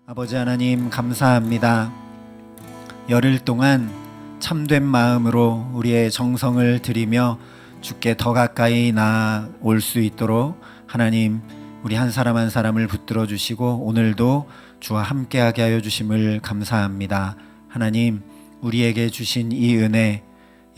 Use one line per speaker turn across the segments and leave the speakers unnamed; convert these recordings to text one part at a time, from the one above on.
아버지 하나님 감사합니다. 열흘 동안 참된 마음으로 우리의 정성을 들이며 주께 더 가까이 나올 수 있도록 하나님 우리 한 사람 한 사람을 붙들어 주시고 오늘도 주와 함께하게 하여 주심을 감사합니다. 하나님 우리에게 주신 이 은혜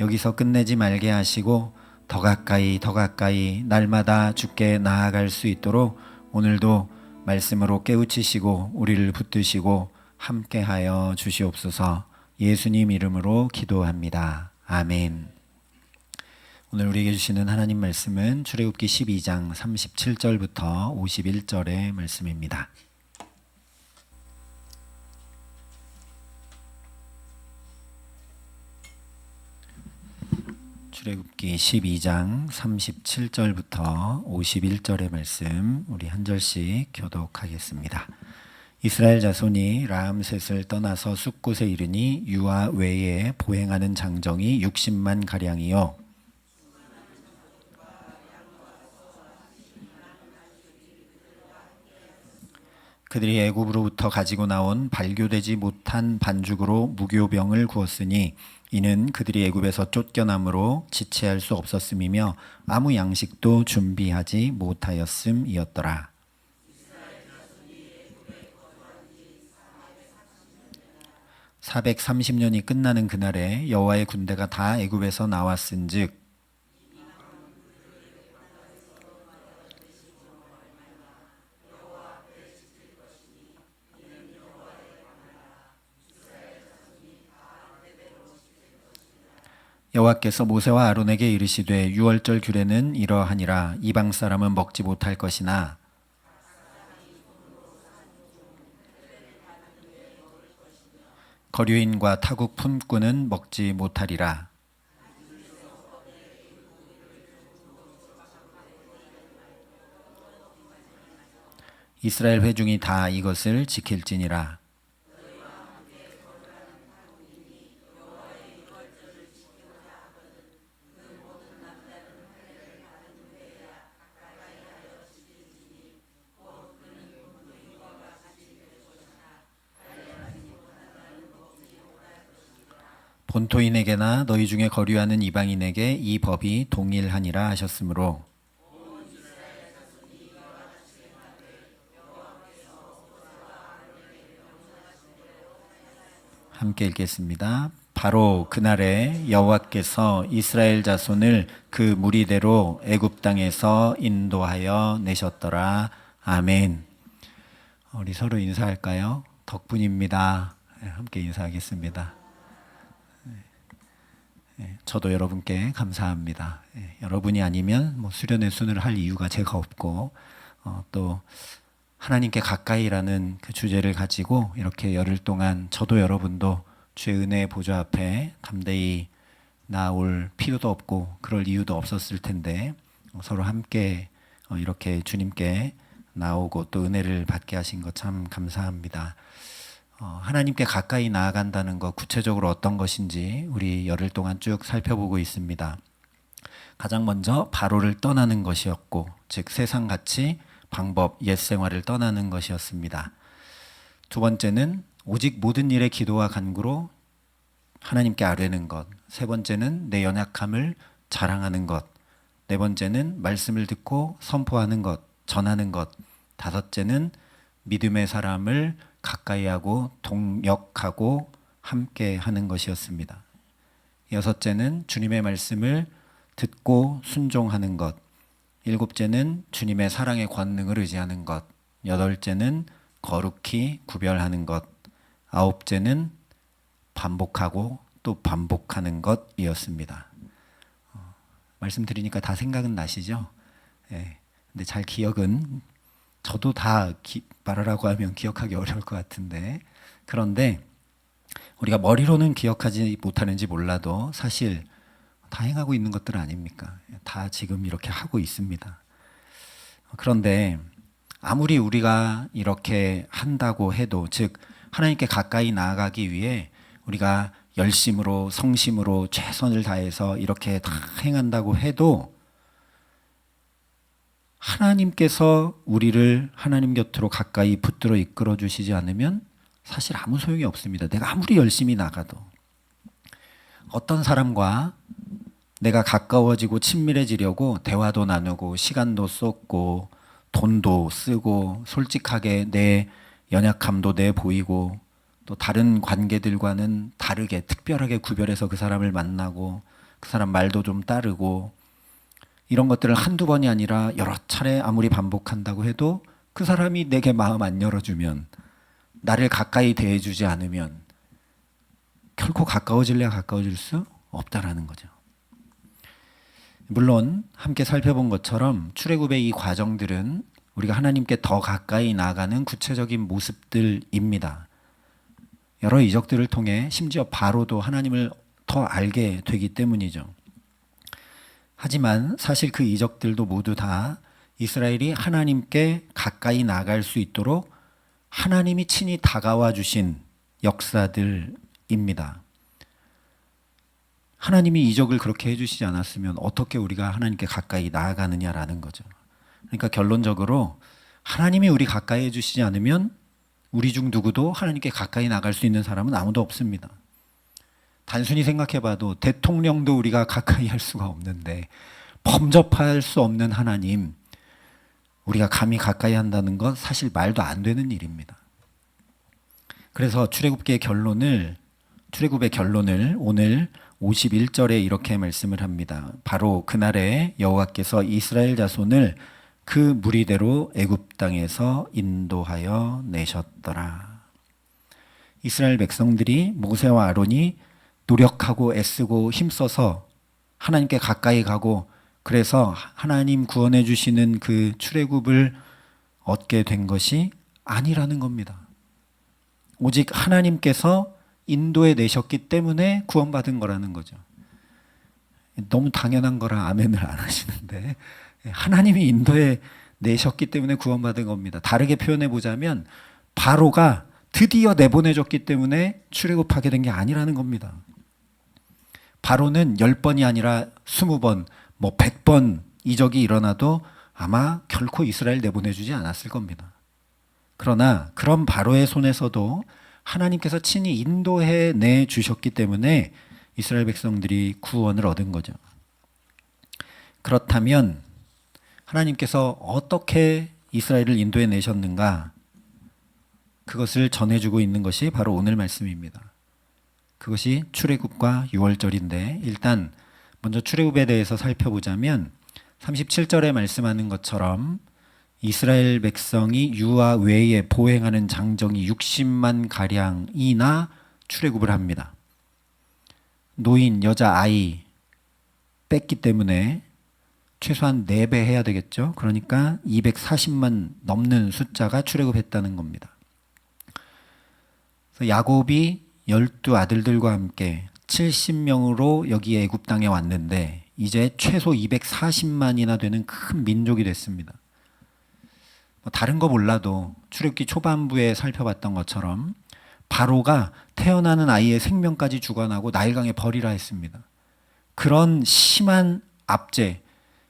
여기서 끝내지 말게 하시고 더 가까이 날마다 주께 나아갈 수 있도록 오늘도 말씀으로 깨우치시고 우리를 붙드시고 함께하여 주시옵소서. 예수님 이름으로 기도합니다. 아멘. 오늘 우리에게 주시는 하나님 말씀은 출애굽기 12장 37절부터 51절의 말씀입니다. 출애굽기 12장 37절부터 51절의 말씀 우리 한 절씩 교독하겠습니다. 이스라엘 자손이 라암셋을 떠나서 숲곳에 이르니 유아 외에 보행하는 장정이 60만 가량이요 그들이 애굽으로부터 가지고 나온 발교되지 못한 반죽으로 무교병을 구웠으니 이는 그들이 애굽에서 쫓겨남으로 지체할 수 없었음이며 아무 양식도 준비하지 못하였음이었더라. 430년이 끝나는 그날에 여호와의 군대가 다 애굽에서 나왔은즉 여호와께서 모세와 아론에게 이르시되 유월절 규례는 이러하니라. 이방 사람은 먹지 못할 것이나 거류인과 타국 품꾼은 먹지 못하리라. 이스라엘 회중이 다 이것을 지킬지니라. 본토인에게나 너희 중에 거류하는 이방인에게 이 법이 동일하니라 하셨으므로 함께 읽겠습니다. 바로 그날에 여호와께서 이스라엘 자손을 그 무리대로 애굽 땅에서 인도하여 내셨더라. 아멘. 우리 서로 인사할까요? 덕분입니다. 함께 인사하겠습니다. 저도 여러분께 감사합니다. 여러분이 아니면 수련회 순을 할 이유가 제가 없고 또 하나님께 가까이라는 그 주제를 가지고 이렇게 열흘 동안 저도 여러분도 주의 은혜의 보좌 앞에 담대히 나올 필요도 없고 그럴 이유도 없었을 텐데 서로 함께 이렇게 주님께 나오고 또 은혜를 받게 하신 것 참 감사합니다. 하나님께 가까이 나아간다는 것 구체적으로 어떤 것인지 우리 열흘 동안 쭉 살펴보고 있습니다. 가장 먼저 바로를 떠나는 것이었고 즉 세상같이 방법, 옛 생활을 떠나는 것이었습니다. 두 번째는 오직 모든 일에 기도와 간구로 하나님께 아뢰는 것. 세 번째는 내 연약함을 자랑하는 것. 네 번째는 말씀을 듣고 선포하는 것, 전하는 것. 다섯째는 믿음의 사람을 가까이하고 동역하고 함께 하는 것이었습니다. 여섯째는 주님의 말씀을 듣고 순종하는 것. 일곱째는 주님의 사랑의 권능을 의지하는 것. 여덟째는 거룩히 구별하는 것. 아홉째는 반복하고 또 반복하는 것이었습니다. 말씀드리니까 다 생각은 나시죠? 근데 잘 기억은 저도 다 말하라고 하면 기억하기 어려울 것 같은데 그런데 우리가 머리로는 기억하지 못하는지 몰라도 사실 다 행하고 있는 것들 아닙니까? 다 지금 이렇게 하고 있습니다. 그런데 아무리 우리가 이렇게 한다고 해도 즉 하나님께 가까이 나아가기 위해 우리가 열심으로 성심으로 최선을 다해서 이렇게 다 행한다고 해도 하나님께서 우리를 하나님 곁으로 가까이 붙들어 이끌어 주시지 않으면 사실 아무 소용이 없습니다. 내가 아무리 열심히 나가도. 어떤 사람과 내가 가까워지고 친밀해지려고 대화도 나누고 시간도 쏟고 돈도 쓰고 솔직하게 내 연약함도 내보이고 또 다른 관계들과는 다르게 특별하게 구별해서 그 사람을 만나고 그 사람 말도 좀 따르고 이런 것들을 한두 번이 아니라 여러 차례 아무리 반복한다고 해도 그 사람이 내게 마음 안 열어주면, 나를 가까이 대해주지 않으면 결코 가까워질래야 가까워질 수 없다라는 거죠. 물론 함께 살펴본 것처럼 출애굽의 이 과정들은 우리가 하나님께 더 가까이 나아가는 구체적인 모습들입니다. 여러 이적들을 통해 심지어 바로도 하나님을 더 알게 되기 때문이죠. 하지만 사실 그 이적들도 모두 다 이스라엘이 하나님께 가까이 나갈 수 있도록 하나님이 친히 다가와 주신 역사들입니다. 하나님이 이적을 그렇게 해주시지 않았으면 어떻게 우리가 하나님께 가까이 나아가느냐라는 거죠. 그러니까 결론적으로 하나님이 우리 가까이 해주시지 않으면 우리 중 누구도 하나님께 가까이 나갈 수 있는 사람은 아무도 없습니다. 단순히 생각해봐도 대통령도 우리가 가까이 할 수가 없는데 범접할 수 없는 하나님, 우리가 감히 가까이 한다는 건 사실 말도 안 되는 일입니다. 그래서 출애굽의 결론을 오늘 51절에 이렇게 말씀을 합니다. 바로 그날에 여호와께서 이스라엘 자손을 그 무리대로 애굽 땅에서 인도하여 내셨더라. 이스라엘 백성들이 모세와 아론이 노력하고 애쓰고 힘써서 하나님께 가까이 가고 그래서 하나님 구원해 주시는 그 출애굽을 얻게 된 것이 아니라는 겁니다. 오직 하나님께서 인도해 내셨기 때문에 구원받은 거라는 거죠. 너무 당연한 거라 아멘을 안 하시는데 하나님이 인도해 내셨기 때문에 구원받은 겁니다. 다르게 표현해 보자면 바로가 드디어 내보내줬기 때문에 출애굽하게 된 게 아니라는 겁니다. 바로는 10번이 아니라 20번, 100번 이적이 일어나도 아마 결코 이스라엘 내보내주지 않았을 겁니다. 그러나 그런 바로의 손에서도 하나님께서 친히 인도해 내주셨기 때문에 이스라엘 백성들이 구원을 얻은 거죠. 그렇다면 하나님께서 어떻게 이스라엘을 인도해 내셨는가? 그것을 전해주고 있는 것이 바로 오늘 말씀입니다. 그것이 출애굽과 유월절인데 일단 먼저 출애굽에 대해서 살펴보자면 37절에 말씀하는 것처럼 이스라엘 백성이 유아 외에 보행하는 장정이 60만 가량이나 출애굽을 합니다. 노인, 여자, 아이 뺐기 때문에 최소한 4배 해야 되겠죠. 그러니까 240만 넘는 숫자가 출애굽했다는 겁니다. 그래서 야곱이 12아들들과 함께 70명으로 여기 애굽 땅에 왔는데 이제 최소 240만이나 되는 큰 민족이 됐습니다. 다른 거 몰라도 출애굽기 초반부에 살펴봤던 것처럼 바로가 태어나는 아이의 생명까지 주관하고 나일강에 버리라 했습니다. 그런 심한 압제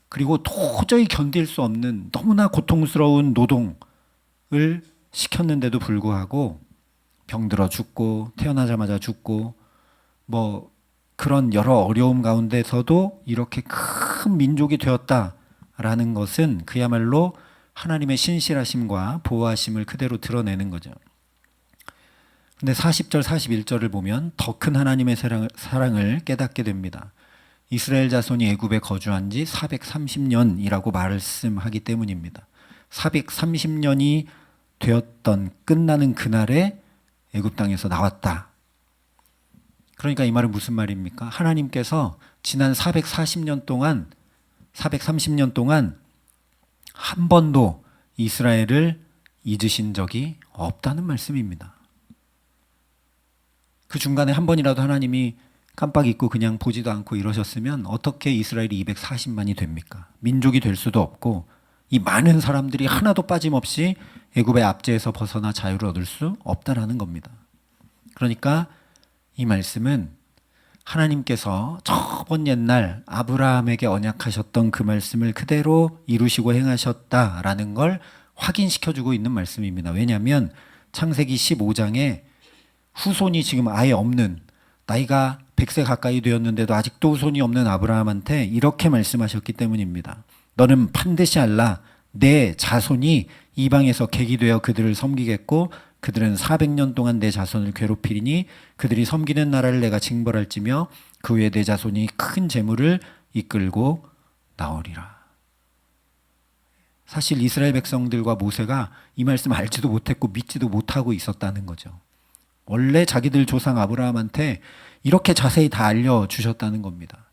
그리고 도저히 견딜 수 없는 너무나 고통스러운 노동을 시켰는데도 불구하고 병들어 죽고 태어나자마자 죽고 그런 여러 어려움 가운데서도 이렇게 큰 민족이 되었다라는 것은 그야말로 하나님의 신실하심과 보호하심을 그대로 드러내는 거죠. 근데 40절 41절을 보면 더 큰 하나님의 사랑을 깨닫게 됩니다. 이스라엘 자손이 애굽에 거주한 지 430년이라고 말씀하기 때문입니다. 430년이 되었던 끝나는 그날에 애굽 땅에서 나왔다. 그러니까 이 말은 무슨 말입니까? 하나님께서 지난 430년 동안 한 번도 이스라엘을 잊으신 적이 없다는 말씀입니다. 그 중간에 한 번이라도 하나님이 깜빡 잊고 그냥 보지도 않고 이러셨으면 어떻게 이스라엘이 240만이 됩니까? 민족이 될 수도 없고 이 많은 사람들이 하나도 빠짐없이 애굽의 압제에서 벗어나 자유를 얻을 수 없다라는 겁니다. 그러니까 이 말씀은 하나님께서 저번 옛날 아브라함에게 언약하셨던 그 말씀을 그대로 이루시고 행하셨다라는 걸 확인시켜주고 있는 말씀입니다. 왜냐하면 창세기 15장에 후손이 지금 아예 없는, 나이가 100세 가까이 되었는데도 아직도 후손이 없는 아브라함한테 이렇게 말씀하셨기 때문입니다. 너는 반드시 알라. 내 자손이 이방에서 객이 되어 그들을 섬기겠고 그들은 400년 동안 내 자손을 괴롭히리니 그들이 섬기는 나라를 내가 징벌할지며 그 후에 내 자손이 큰 재물을 이끌고 나오리라. 사실 이스라엘 백성들과 모세가 이 말씀 알지도 못했고 믿지도 못하고 있었다는 거죠. 원래 자기들 조상 아브라함한테 이렇게 자세히 다 알려주셨다는 겁니다.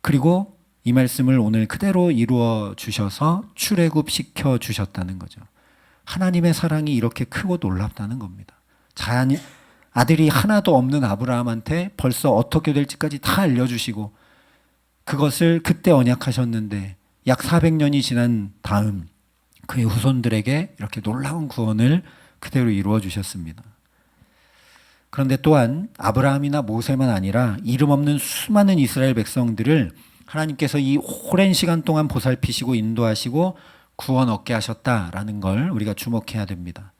그리고 이 말씀을 오늘 그대로 이루어 주셔서 출애굽시켜 주셨다는 거죠. 하나님의 사랑이 이렇게 크고 놀랍다는 겁니다. 아들이 하나도 없는 아브라함한테 벌써 어떻게 될지까지 다 알려주시고 그것을 그때 언약하셨는데 약 400년이 지난 다음 그의 후손들에게 이렇게 놀라운 구원을 그대로 이루어 주셨습니다. 그런데 또한 아브라함이나 모세만 아니라 이름 없는 수많은 이스라엘 백성들을 하나님께서 이 오랜 시간 동안 보살피시고 인도하시고 구원 얻게 하셨다라는 걸 우리가 주목해야 됩니다.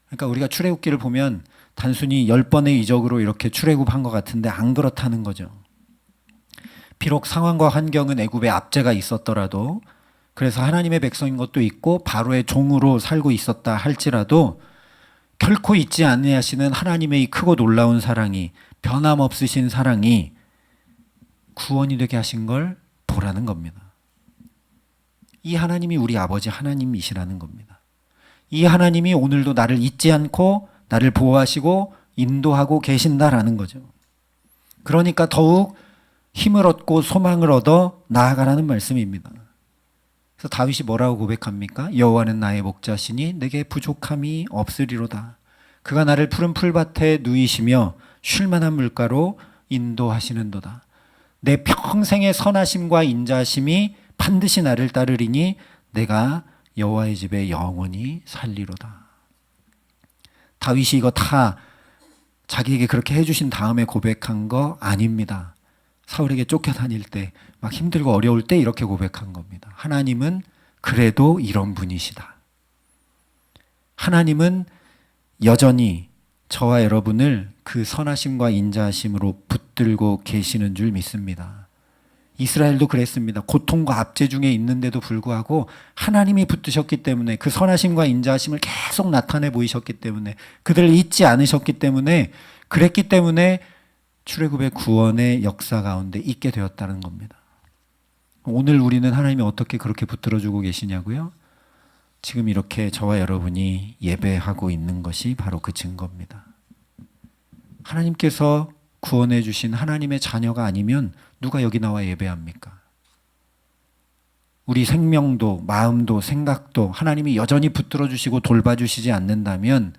그러니까 우리가 출애굽기를 보면 단순히 10번의 이적으로 이렇게 출애굽한 것 같은데 안 그렇다는 거죠. 비록 상황과 환경은 애굽에 압제가 있었더라도, 그래서 하나님의 백성인 것도 있고 바로의 종으로 살고 있었다 할지라도 결코 잊지 아니하시는 하나님의 이 크고 놀라운 사랑이, 변함없으신 사랑이 구원이 되게 하신 걸 보라는 겁니다. 이 하나님이 우리 아버지 하나님이시라는 겁니다. 이 하나님이 오늘도 나를 잊지 않고 나를 보호하시고 인도하고 계신다라는 거죠. 그러니까 더욱 힘을 얻고 소망을 얻어 나아가라는 말씀입니다. 그래서 다윗이 뭐라고 고백합니까? 여호와는 나의 목자시니 내게 부족함이 없으리로다. 그가 나를 푸른 풀밭에 누이시며 쉴만한 물가로 인도하시는도다. 내 평생의 선하심과 인자하심이 반드시 나를 따르리니 내가 여호와의 집에 영원히 살리로다. 다윗이 이거 다 자기에게 그렇게 해주신 다음에 고백한 거 아닙니다. 사울에게 쫓겨다닐 때, 막 힘들고 어려울 때 이렇게 고백한 겁니다. 하나님은 그래도 이런 분이시다. 하나님은 여전히 저와 여러분을 그 선하심과 인자하심으로 붙들고 계시는 줄 믿습니다. 이스라엘도 그랬습니다. 고통과 압제 중에 있는데도 불구하고 하나님이 붙드셨기 때문에, 그 선하심과 인자하심을 계속 나타내 보이셨기 때문에, 그들을 잊지 않으셨기 때문에, 그랬기 때문에 출애굽의 구원의 역사 가운데 있게 되었다는 겁니다. 오늘 우리는 하나님이 어떻게 그렇게 붙들어주고 계시냐고요? 지금 이렇게 저와 여러분이 예배하고 있는 것이 바로 그 증거입니다. 하나님께서 구원해 주신 하나님의 자녀가 아니면 누가 여기 나와 예배합니까? 우리 생명도 마음도 생각도 하나님이 여전히 붙들어 주시고 돌봐주시지 않는다면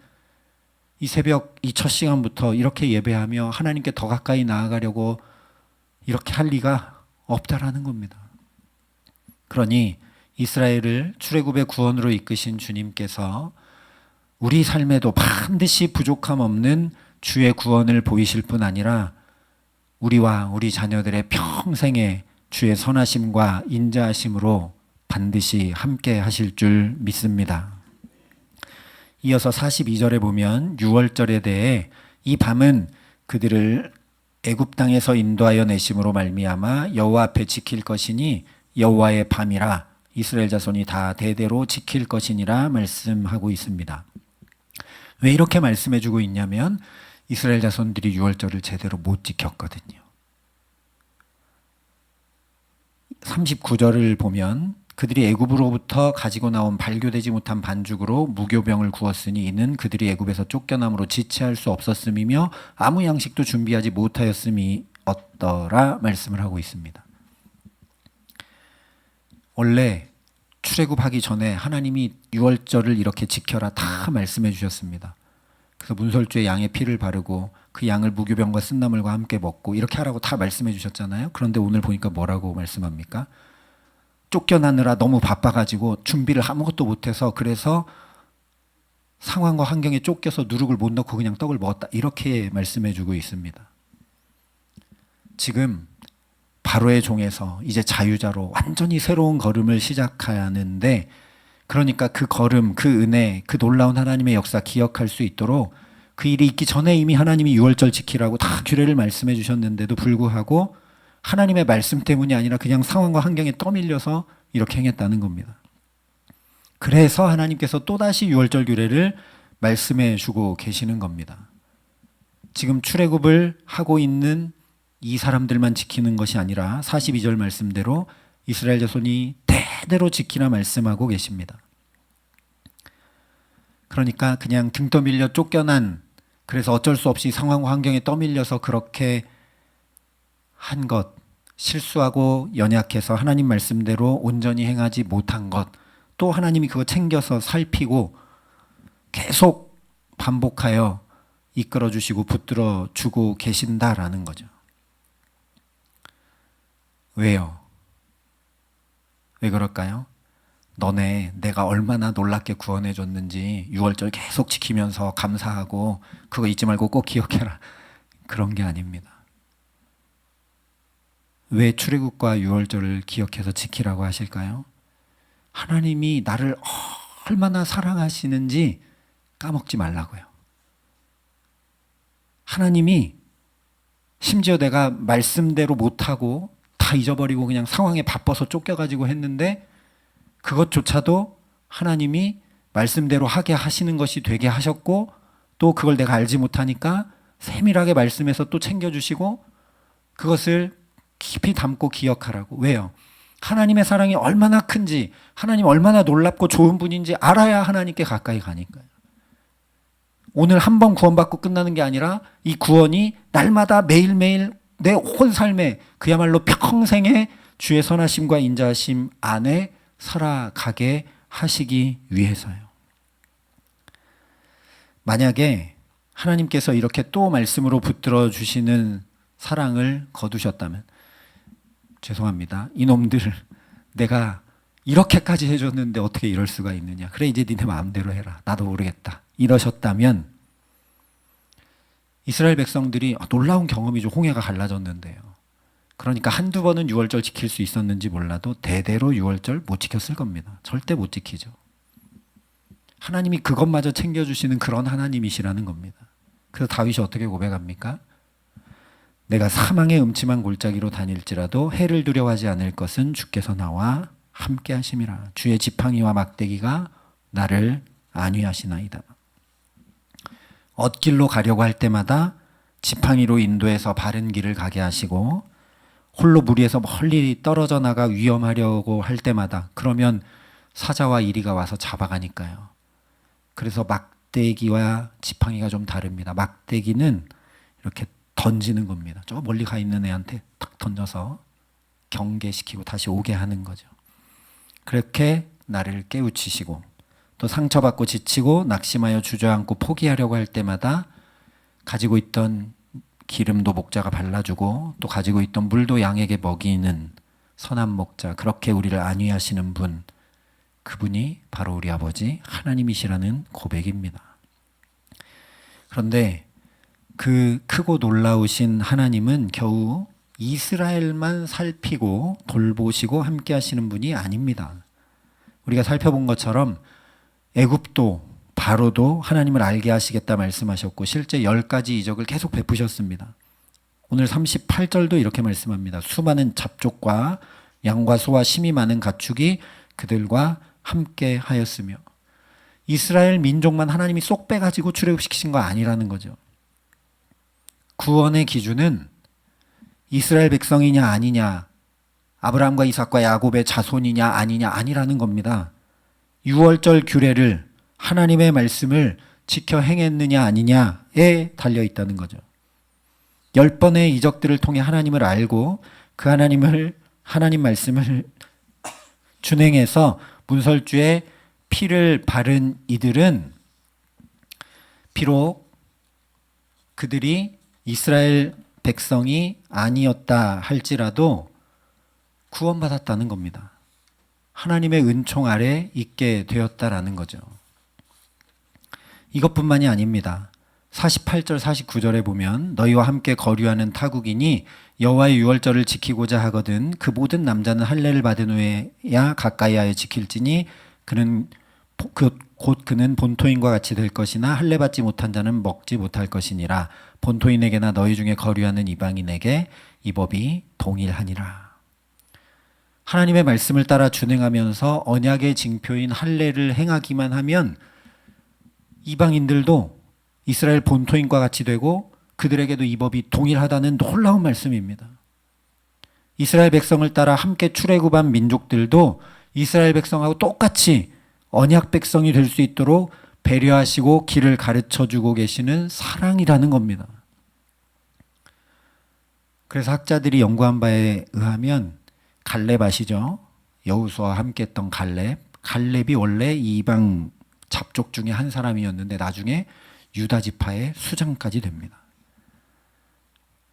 이 새벽 이 첫 시간부터 이렇게 예배하며 하나님께 더 가까이 나아가려고 이렇게 할 리가 없다라는 겁니다. 그러니 이스라엘을 출애굽의 구원으로 이끄신 주님께서 우리 삶에도 반드시 부족함 없는 주의 구원을 보이실 뿐 아니라 우리와 우리 자녀들의 평생의 주의 선하심과 인자하심으로 반드시 함께 하실 줄 믿습니다. 이어서 42절에 보면 6월절에 대해 이 밤은 그들을 애굽 땅에서 인도하여 내심으로 말미암아 여호와 앞에 지킬 것이니 여호와의 밤이라 이스라엘 자손이 다 대대로 지킬 것이니라 말씀하고 있습니다. 왜 이렇게 말씀해 주고 있냐면 이스라엘 자손들이 6월절을 제대로 못 지켰거든요. 39절을 보면 그들이 애굽으로부터 가지고 나온 발교되지 못한 반죽으로 무교병을 구웠으니 이는 그들이 애굽에서 쫓겨남으로 지체할 수 없었음이며 아무 양식도 준비하지 못하였음이 어떠라 말씀을 하고 있습니다. 원래 출애굽하기 전에 하나님이 6월절을 이렇게 지켜라 다 말씀해 주셨습니다. 그래서 문설주에 양의 피를 바르고 그 양을 무교병과 쓴나물과 함께 먹고 이렇게 하라고 다 말씀해 주셨잖아요. 그런데 오늘 보니까 뭐라고 말씀합니까? 쫓겨나느라 너무 바빠가지고 준비를 아무것도 못해서 그래서 상황과 환경에 쫓겨서 누룩을 못 넣고 그냥 떡을 먹었다. 이렇게 말씀해 주고 있습니다. 지금 바로의 종에서 이제 자유자로 완전히 새로운 걸음을 시작하는데, 그러니까 그 걸음, 그 은혜, 그 놀라운 하나님의 역사 기억할 수 있도록 그 일이 있기 전에 이미 하나님이 유월절 지키라고 다 규례를 말씀해 주셨는데도 불구하고 하나님의 말씀 때문이 아니라 그냥 상황과 환경에 떠밀려서 이렇게 행했다는 겁니다. 그래서 하나님께서 또다시 유월절 규례를 말씀해 주고 계시는 겁니다. 지금 출애굽을 하고 있는 이 사람들만 지키는 것이 아니라 42절 말씀대로 이스라엘 자손이 대대로 지키라 말씀하고 계십니다. 그러니까 그냥 등 떠밀려 쫓겨난, 그래서 어쩔 수 없이 상황과 환경에 떠밀려서 그렇게 한 것, 실수하고 연약해서 하나님 말씀대로 온전히 행하지 못한 것, 또 하나님이 그거 챙겨서 살피고 계속 반복하여 이끌어 주시고 붙들어 주고 계신다라는 거죠. 왜요? 왜 그럴까요? 너네 내가 얼마나 놀랍게 구원해 줬는지 유월절 계속 지키면서 감사하고 그거 잊지 말고 꼭 기억해라. 그런 게 아닙니다. 왜 출애굽과 유월절을 기억해서 지키라고 하실까요? 하나님이 나를 얼마나 사랑하시는지 까먹지 말라고요. 하나님이 심지어 내가 말씀대로 못하고 다 잊어버리고 그냥 상황에 바빠서 쫓겨가지고 했는데 그것조차도 하나님이 말씀대로 하게 하시는 것이 되게 하셨고, 또 그걸 내가 알지 못하니까 세밀하게 말씀해서 또 챙겨주시고 그것을 깊이 담고 기억하라고. 왜요? 하나님의 사랑이 얼마나 큰지, 하나님 얼마나 놀랍고 좋은 분인지 알아야 하나님께 가까이 가니까요. 오늘 한 번 구원받고 끝나는 게 아니라 이 구원이 날마다 매일매일 내 온 삶에 그야말로 평생의 주의 선하심과 인자하심 안에 살아가게 하시기 위해서요. 만약에 하나님께서 이렇게 또 말씀으로 붙들어 주시는 사랑을 거두셨다면, 죄송합니다. 이놈들 내가 이렇게까지 해줬는데 어떻게 이럴 수가 있느냐. 그래 이제 니네 마음대로 해라. 나도 모르겠다. 이러셨다면 이스라엘 백성들이 놀라운 경험이죠. 홍해가 갈라졌는데요. 그러니까 한두 번은 유월절 지킬 수 있었는지 몰라도 대대로 유월절 못 지켰을 겁니다. 절대 못 지키죠. 하나님이 그것마저 챙겨주시는 그런 하나님이시라는 겁니다. 그래서 다윗이 어떻게 고백합니까? 내가 사망의 음침한 골짜기로 다닐지라도 해를 두려워하지 않을 것은 주께서 나와 함께 하심이라. 주의 지팡이와 막대기가 나를 안위하시나이다. 엇길로 가려고 할 때마다 지팡이로 인도해서 바른 길을 가게 하시고, 홀로 무리에서 멀리 떨어져 나가 위험하려고 할 때마다 그러면 사자와 이리가 와서 잡아가니까요. 그래서 막대기와 지팡이가 좀 다릅니다. 막대기는 이렇게 던지는 겁니다. 저 멀리 가 있는 애한테 탁 던져서 경계시키고 다시 오게 하는 거죠. 그렇게 나를 깨우치시고, 또 상처받고 지치고 낙심하여 주저앉고 포기하려고 할 때마다 가지고 있던 기름도 목자가 발라주고 또 가지고 있던 물도 양에게 먹이는 선한 목자, 그렇게 우리를 안위하시는 분, 그분이 바로 우리 아버지 하나님이시라는 고백입니다. 그런데 그 크고 놀라우신 하나님은 겨우 이스라엘만 살피고 돌보시고 함께 하시는 분이 아닙니다. 우리가 살펴본 것처럼 애굽도 바로도 하나님을 알게 하시겠다 말씀하셨고 실제 10가지 이적을 계속 베푸셨습니다. 오늘 38절도 이렇게 말씀합니다. 수많은 잡족과 양과 소와 심이 많은 가축이 그들과 함께 하였으며, 이스라엘 민족만 하나님이 쏙 빼가지고 출애굽시키신 거 아니라는 거죠. 구원의 기준은 이스라엘 백성이냐 아니냐, 아브라함과 이삭과 야곱의 자손이냐 아니냐 아니라는 겁니다. 유월절 규례를, 하나님의 말씀을 지켜 행했느냐 아니냐에 달려 있다는 거죠. 10번의 이적들을 통해 하나님을 알고 그 하나님 말씀을 준행해서 문설주에 피를 바른 이들은 비록 그들이 이스라엘 백성이 아니었다 할지라도 구원받았다는 겁니다. 하나님의 은총 아래 있게 되었다라는 거죠. 이것뿐만이 아닙니다. 48절 49절에 보면 너희와 함께 거류하는 타국인이 여호와의 유월절을 지키고자 하거든 그 모든 남자는 할례를 받은 후에야 가까이하여 지킬지니 곧 그는 본토인과 같이 될 것이나 할례 받지 못한 자는 먹지 못할 것이니라. 본토인에게나 너희 중에 거류하는 이방인에게 이 법이 동일하니라. 하나님의 말씀을 따라 준행하면서 언약의 징표인 할례를 행하기만 하면 이방인들도 이스라엘 본토인과 같이 되고 그들에게도 이 법이 동일하다는 놀라운 말씀입니다. 이스라엘 백성을 따라 함께 출애굽한 민족들도 이스라엘 백성하고 똑같이 언약 백성이 될 수 있도록 배려하시고 길을 가르쳐주고 계시는 사랑이라는 겁니다. 그래서 학자들이 연구한 바에 의하면 갈렙 아시죠? 여호수아와 함께 했던 갈렙이 원래 이방 잡족 중에 한 사람이었는데 나중에 유다 지파의 수장까지 됩니다.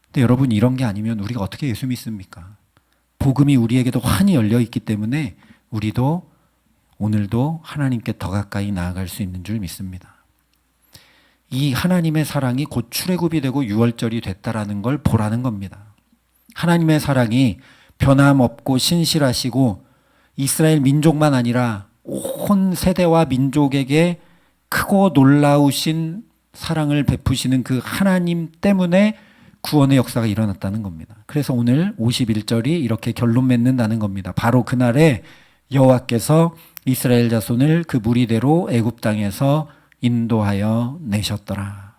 근데 여러분, 이런 게 아니면 우리가 어떻게 예수 믿습니까? 복음이 우리에게도 환히 열려 있기 때문에 우리도 오늘도 하나님께 더 가까이 나아갈 수 있는 줄 믿습니다. 이 하나님의 사랑이 곧 출애굽이 되고 유월절이 됐다라는 걸 보라는 겁니다. 하나님의 사랑이 변함없고 신실하시고 이스라엘 민족만 아니라 온 세대와 민족에게 크고 놀라우신 사랑을 베푸시는 그 하나님 때문에 구원의 역사가 일어났다는 겁니다. 그래서 오늘 51절이 이렇게 결론 맺는다는 겁니다. 바로 그날에 여호와께서 이스라엘 자손을 그 무리대로 애굽 땅에서 인도하여 내셨더라.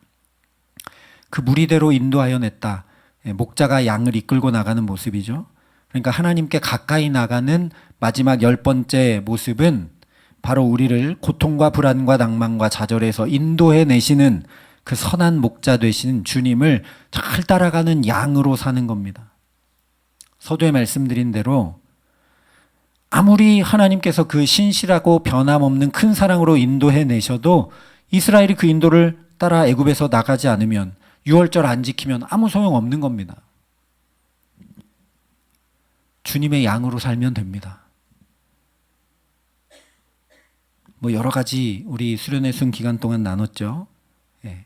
그 무리대로 인도하여 냈다. 목자가 양을 이끌고 나가는 모습이죠. 그러니까 하나님께 가까이 나가는 마지막 10번째 모습은 바로 우리를 고통과 불안과 낭만과 좌절에서 인도해 내시는 그 선한 목자 되신 주님을 잘 따라가는 양으로 사는 겁니다. 서두에 말씀드린 대로 아무리 하나님께서 그 신실하고 변함없는 큰 사랑으로 인도해 내셔도 이스라엘이 그 인도를 따라 애굽에서 나가지 않으면, 유월절 안 지키면 아무 소용 없는 겁니다. 주님의 양으로 살면 됩니다. 뭐 여러 가지 우리 수련회 순 기간 동안 나눴죠. 예.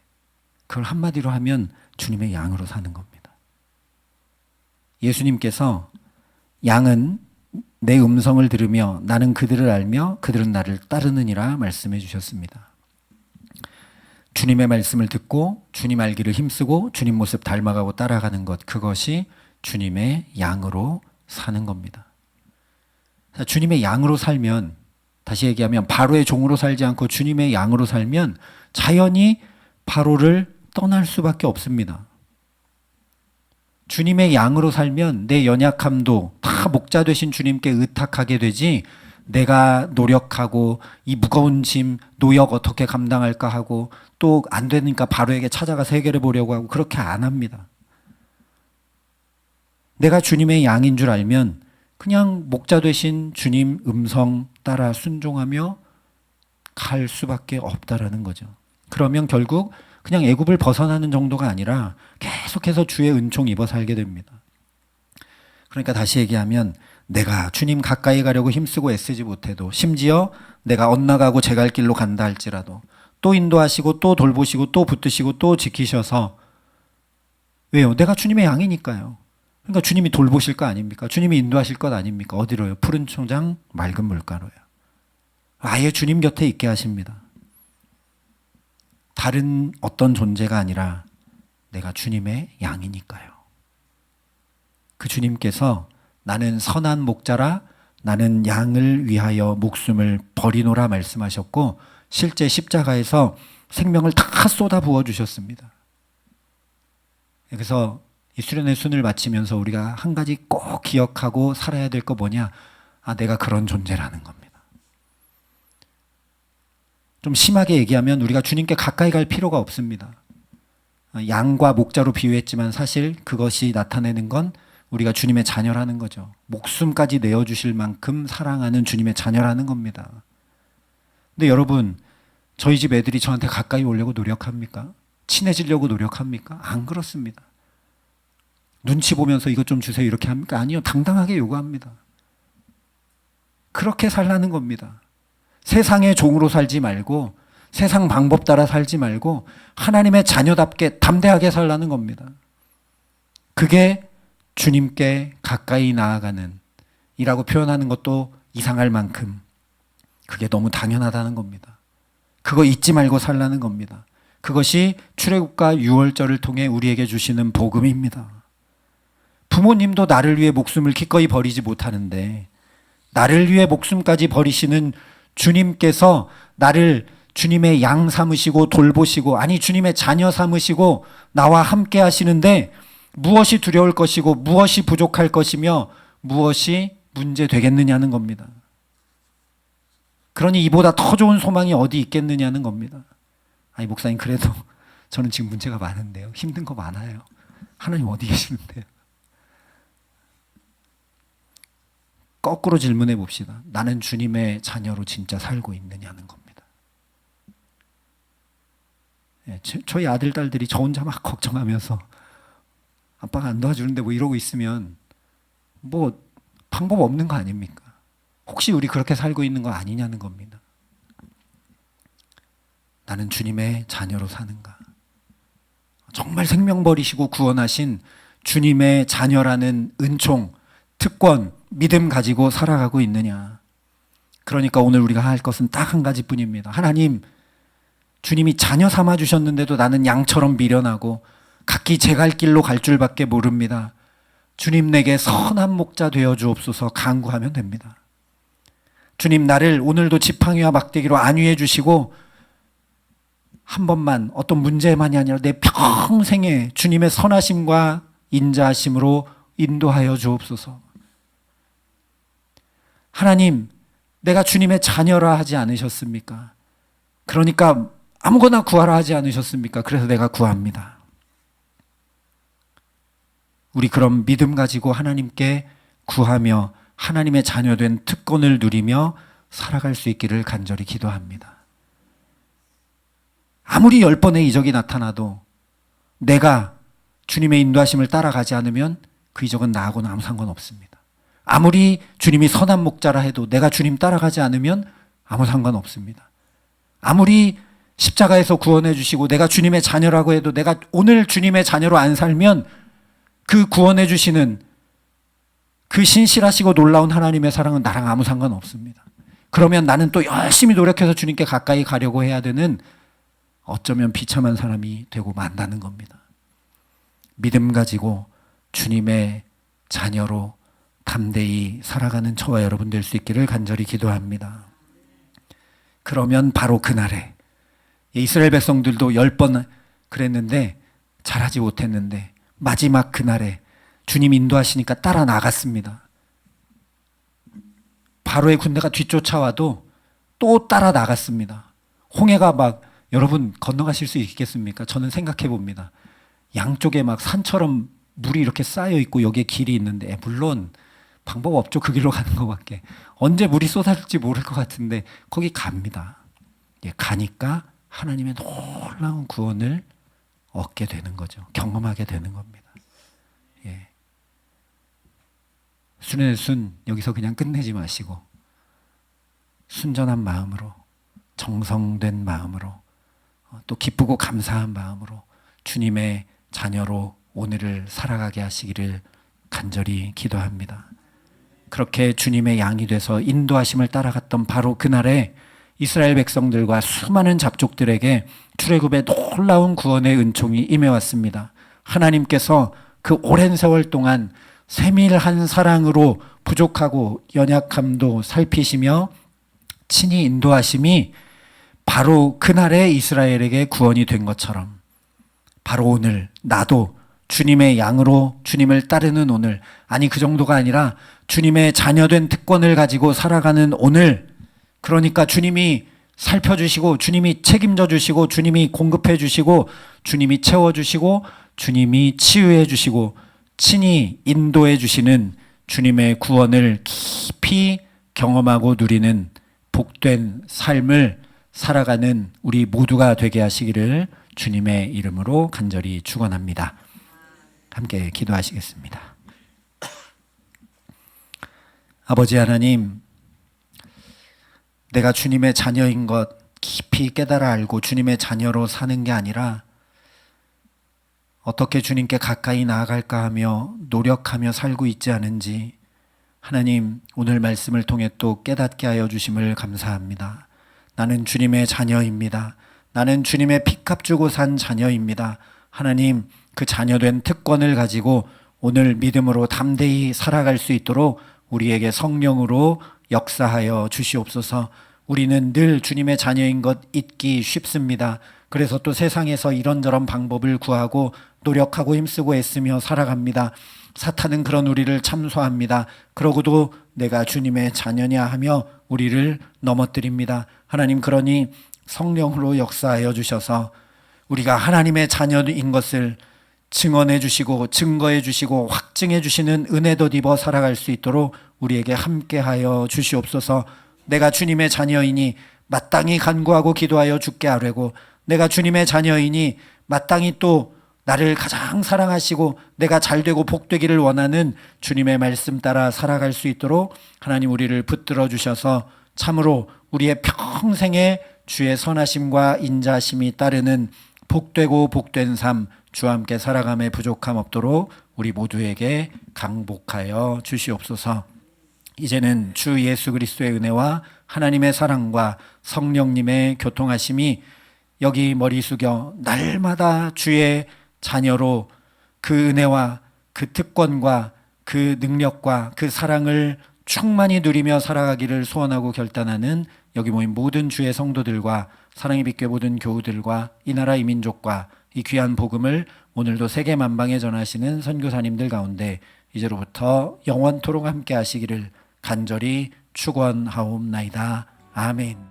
그걸 한마디로 하면 주님의 양으로 사는 겁니다. 예수님께서 양은 내 음성을 들으며 나는 그들을 알며 그들은 나를 따르느니라 말씀해 주셨습니다. 주님의 말씀을 듣고 주님 알기를 힘쓰고 주님 모습 닮아가고 따라가는 것, 그것이 주님의 양으로 사는 겁니다. 주님의 양으로 살면, 다시 얘기하면 바로의 종으로 살지 않고 주님의 양으로 살면 자연히 바로를 떠날 수밖에 없습니다. 주님의 양으로 살면 내 연약함도 다 목자 되신 주님께 의탁하게 되지, 내가 노력하고 이 무거운 짐, 노역 어떻게 감당할까 하고 또 안 되니까 바로에게 찾아가서 해결해 보려고 하고 그렇게 안 합니다. 내가 주님의 양인 줄 알면 그냥 목자 되신 주님 음성 따라 순종하며 갈 수밖에 없다라는 거죠. 그러면 결국 그냥 애굽을 벗어나는 정도가 아니라 계속해서 주의 은총 입어 살게 됩니다. 그러니까 다시 얘기하면 내가 주님 가까이 가려고 힘쓰고 애쓰지 못해도, 심지어 내가 엇나가고 제 갈 길로 간다 할지라도 또 인도하시고 또 돌보시고 또 붙드시고 또 지키셔서, 왜요? 내가 주님의 양이니까요. 그러니까 주님이 돌보실 거 아닙니까? 주님이 인도하실 것 아닙니까? 어디로요? 푸른 초장 맑은 물가로요. 아예 주님 곁에 있게 하십니다. 다른 어떤 존재가 아니라 내가 주님의 양이니까요. 그 주님께서 나는 선한 목자라 나는 양을 위하여 목숨을 버리노라 말씀하셨고, 실제 십자가에서 생명을 다 쏟아 부어 주셨습니다. 그래서 이 수련회 순을 마치면서 우리가 한 가지 꼭 기억하고 살아야 될 거 뭐냐? 내가 그런 존재라는 겁니다. 좀 심하게 얘기하면 우리가 주님께 가까이 갈 필요가 없습니다. 양과 목자로 비유했지만 사실 그것이 나타내는 건 우리가 주님의 자녀라는 거죠. 목숨까지 내어주실 만큼 사랑하는 주님의 자녀라는 겁니다. 근데 여러분, 저희 집 애들이 저한테 가까이 오려고 노력합니까? 친해지려고 노력합니까? 안 그렇습니다. 눈치 보면서 이것 좀 주세요 이렇게 합니까? 아니요. 당당하게 요구합니다. 그렇게 살라는 겁니다. 세상의 종으로 살지 말고 세상 방법 따라 살지 말고 하나님의 자녀답게 담대하게 살라는 겁니다. 그게 주님께 가까이 나아가는 이라고 표현하는 것도 이상할 만큼 그게 너무 당연하다는 겁니다. 그거 잊지 말고 살라는 겁니다. 그것이 출애굽과 유월절을 통해 우리에게 주시는 복음입니다. 부모님도 나를 위해 목숨을 기꺼이 버리지 못하는데 나를 위해 목숨까지 버리시는 주님께서 나를 주님의 양 삼으시고 돌보시고, 아니 주님의 자녀 삼으시고 나와 함께 하시는데 무엇이 두려울 것이고 무엇이 부족할 것이며 무엇이 문제 되겠느냐는 겁니다. 그러니 이보다 더 좋은 소망이 어디 있겠느냐는 겁니다. 아니 목사님, 그래도 저는 지금 문제가 많은데요. 힘든 거 많아요. 하나님 어디 계시는데요? 거꾸로 질문해 봅시다. 나는 주님의 자녀로 진짜 살고 있느냐는 겁니다. 저희 아들, 딸들이 저 혼자 막 걱정하면서 아빠가 안 도와주는데 뭐 이러고 있으면 뭐 방법 없는 거 아닙니까? 혹시 우리 그렇게 살고 있는 거 아니냐는 겁니다. 나는 주님의 자녀로 사는가? 정말 생명 버리시고 구원하신 주님의 자녀라는 은총, 특권, 믿음 가지고 살아가고 있느냐? 그러니까 오늘 우리가 할 것은 딱 한 가지뿐입니다. 하나님, 주님이 자녀 삼아 주셨는데도 나는 양처럼 미련하고 각기 제 갈 길로 갈 줄밖에 모릅니다. 주님, 내게 선한 목자 되어 주옵소서 간구하면 됩니다. 주님, 나를 오늘도 지팡이와 막대기로 안위해 주시고 한 번만, 어떤 문제만이 아니라 내 평생에 주님의 선하심과 인자하심으로 인도하여 주옵소서. 하나님, 내가 주님의 자녀라 하지 않으셨습니까? 그러니까 아무거나 구하라 하지 않으셨습니까? 그래서 내가 구합니다. 우리 그런 믿음 가지고 하나님께 구하며 하나님의 자녀된 특권을 누리며 살아갈 수 있기를 간절히 기도합니다. 아무리 10번의 이적이 나타나도 내가 주님의 인도하심을 따라가지 않으면 그 이적은 나하고는 아무 상관없습니다. 아무리 주님이 선한 목자라 해도 내가 주님 따라가지 않으면 아무 상관없습니다. 아무리 십자가에서 구원해 주시고 내가 주님의 자녀라고 해도 내가 오늘 주님의 자녀로 안 살면 그 구원해 주시는 그 신실하시고 놀라운 하나님의 사랑은 나랑 아무 상관없습니다. 그러면 나는 또 열심히 노력해서 주님께 가까이 가려고 해야 되는, 어쩌면 비참한 사람이 되고 만다는 겁니다. 믿음 가지고 주님의 자녀로 담대히 살아가는 저와 여러분 될 수 있기를 간절히 기도합니다. 그러면 바로 그날에 이스라엘 백성들도 10번 그랬는데 잘하지 못했는데 마지막 그날에 주님 인도하시니까 따라 나갔습니다. 바로의 군대가 뒤쫓아와도 또 따라 나갔습니다. 홍해가 막, 여러분 건너가실 수 있겠습니까? 저는 생각해 봅니다. 양쪽에 막 산처럼 물이 이렇게 쌓여 있고 여기에 길이 있는데, 물론 방법 없죠. 그 길로 가는 것밖에. 언제 물이 쏟아질지 모를 것 같은데 거기 갑니다. 가니까 하나님의 놀라운 구원을 얻게 되는 거죠. 경험하게 되는 겁니다. 순의 순 여기서 그냥 끝내지 마시고 순전한 마음으로, 정성된 마음으로, 또 기쁘고 감사한 마음으로 주님의 자녀로 오늘을 살아가게 하시기를 간절히 기도합니다. 그렇게 주님의 양이 돼서 인도하심을 따라갔던 바로 그날에 이스라엘 백성들과 수많은 잡족들에게 출애굽의 놀라운 구원의 은총이 임해왔습니다. 하나님께서 그 오랜 세월 동안 세밀한 사랑으로 부족하고 연약함도 살피시며 친히 인도하심이 바로 그날에 이스라엘에게 구원이 된 것처럼 바로 오늘 나도 주님의 양으로 주님을 따르는 오늘, 아니 그 정도가 아니라 주님의 자녀된 특권을 가지고 살아가는 오늘, 그러니까 주님이 살펴주시고 주님이 책임져 주시고 주님이 공급해 주시고 주님이 채워주시고 주님이 치유해 주시고 친히 인도해 주시는 주님의 구원을 깊이 경험하고 누리는 복된 삶을 살아가는 우리 모두가 되게 하시기를 주님의 이름으로 간절히 축원합니다. 함께 기도하시겠습니다. 아버지 하나님, 내가 주님의 자녀인 것 깊이 깨달아 알고 주님의 자녀로 사는 게 아니라 어떻게 주님께 가까이 나아갈까 하며 노력하며 살고 있지 않은지 하나님 오늘 말씀을 통해 또 깨닫게 하여 주심을 감사합니다. 나는 주님의 자녀입니다. 나는 주님의 피값 주고 산 자녀입니다. 하나님 그 자녀된 특권을 가지고 오늘 믿음으로 담대히 살아갈 수 있도록 우리에게 성령으로 역사하여 주시옵소서. 우리는 늘 주님의 자녀인 것 잊기 쉽습니다. 그래서 또 세상에서 이런저런 방법을 구하고 노력하고 힘쓰고 애쓰며 살아갑니다. 사탄은 그런 우리를 참소합니다. 그러고도 내가 주님의 자녀냐 하며 우리를 넘어뜨립니다. 하나님 그러니 성령으로 역사하여 주셔서 우리가 하나님의 자녀인 것을 증언해 주시고 증거해 주시고 확증해 주시는 은혜 덧입어 살아갈 수 있도록 우리에게 함께하여 주시옵소서. 내가 주님의 자녀이니 마땅히 간구하고 기도하여 주께 아뢰고 내가 주님의 자녀이니 마땅히 또 나를 가장 사랑하시고 내가 잘되고 복되기를 원하는 주님의 말씀 따라 살아갈 수 있도록 하나님 우리를 붙들어 주셔서 참으로 우리의 평생의 주의 선하심과 인자심이 따르는 복되고 복된 삶 주와 함께 살아감에 부족함 없도록 우리 모두에게 강복하여 주시옵소서. 이제는 주 예수 그리스도의 은혜와 하나님의 사랑과 성령님의 교통하심이 여기 머리 숙여 날마다 주의 자녀로 그 은혜와 그 특권과 그 능력과 그 사랑을 충만히 누리며 살아가기를 소원하고 결단하는 여기 모인 모든 주의 성도들과 사랑의 빛교회 모든 교우들과 이 나라 이 민족과 이 귀한 복음을 오늘도 세계 만방에 전하시는 선교사님들 가운데 이제로부터 영원토록 함께 하시기를 간절히 축원하옵나이다. 아멘.